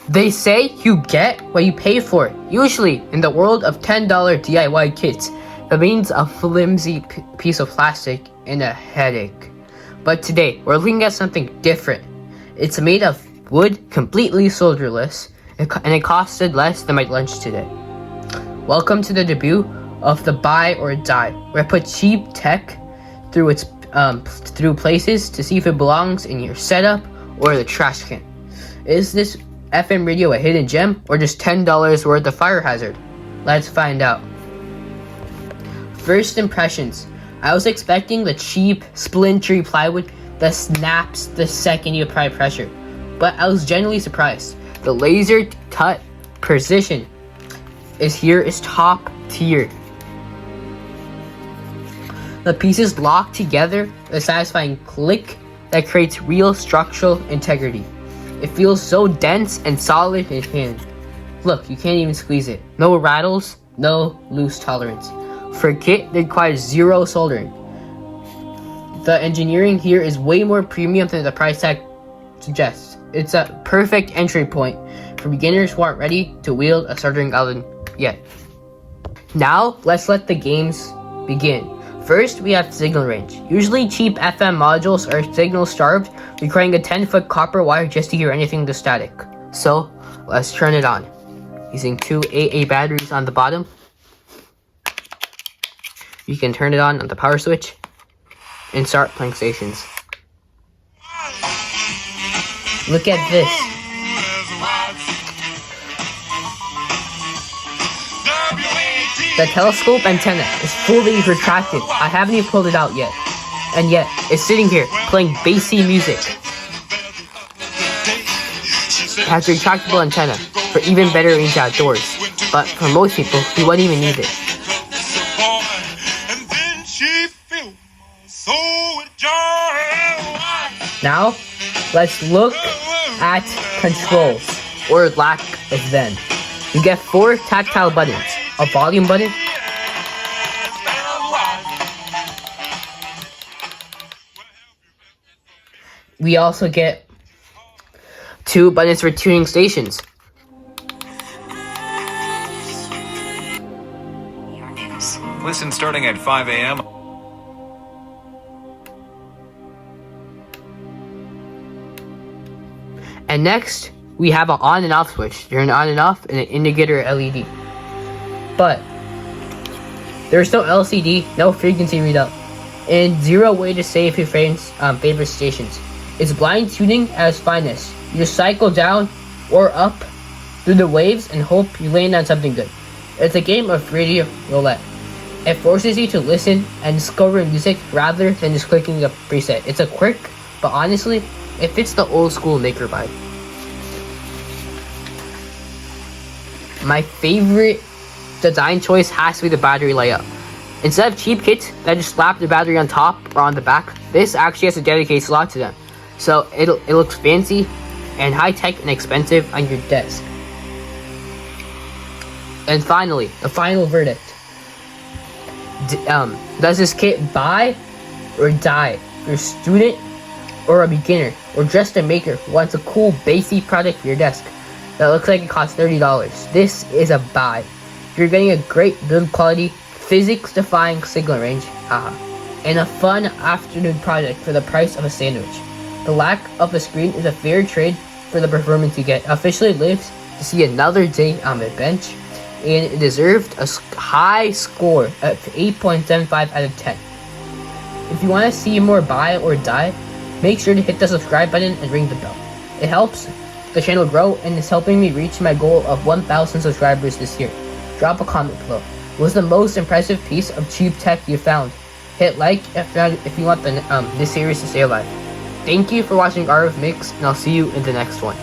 They say you get what you pay for. Usually, in the world of $10 DIY kits, that means a flimsy piece of plastic and a headache. But today, we're looking at something different. It's made of wood, completely solderless, and it costed less than my lunch today. Welcome to the debut of the buy or die, where I put cheap tech through places to see if it belongs in your setup or the trash can. Is this FM radio a hidden gem or just $10 worth of fire hazard? Let's find out. First impressions. I was expecting the cheap, splintery plywood that snaps the second you apply pressure, but I was genuinely surprised. The laser cut precision is top tier. The pieces lock together with a satisfying click that creates real structural integrity. It feels so dense and solid in hand. Look, you can't even squeeze it. No rattles, no loose tolerance. For a kit that requires zero soldering. The engineering here is way more premium than the price tag suggests. It's a perfect entry point for beginners who aren't ready to wield a soldering oven yet. Now, let's let the games begin. First, we have signal range. Usually cheap FM modules are signal starved, requiring a 10-foot copper wire just to hear anything to static. So, let's turn it on. Using two AA batteries on the bottom. You can turn it on the power switch and start playing stations. Look at this. The telescope antenna is fully retracted. I haven't even pulled it out yet. And yet, it's sitting here playing bassy music. It has a retractable antenna for even better range outdoors. But for most people, you wouldn't even need it. Now, let's look at controls, or lack of them. You get 4 tactile buttons. A volume button, we also get 2 buttons for tuning stations. Listen starting at 5 a.m. And next, we have an on and off switch. Turn on and off, and an indicator LED. But there's no LCD, no frequency readout, and zero way to save your favorite stations. It's blind tuning at its finest. You just cycle down or up through the waves and hope you land on something good. It's a game of radio roulette. It forces you to listen and discover music rather than just clicking a preset. It's a quirk, but honestly, it fits the old school maker vibe. My favorite design choice has to be the battery layout. Instead of cheap kits that just slap the battery on top or on the back, this actually has a dedicated slot to them. So it looks fancy and high-tech and expensive on your desk. And finally, the final verdict. Does this kit buy or die? If you're a student or a beginner or just a maker who wants a cool basic product for your desk that looks like it costs $30, this is a buy. You're getting a great build quality, physics-defying signal range, and a fun afternoon project for the price of a sandwich. The lack of a screen is a fair trade for the performance you get. Officially lives to see another day on the bench, and it deserved a high score of 8.75 out of 10. If you want to see more buy or die, make sure to hit the subscribe button and ring the bell. It helps the channel grow and is helping me reach my goal of 1,000 subscribers this year. Drop a comment below. What was the most impressive piece of cheap tech you found? Hit like if you want this series to stay alive. Thank you for watching AAARAVmakes, and I'll see you in the next one.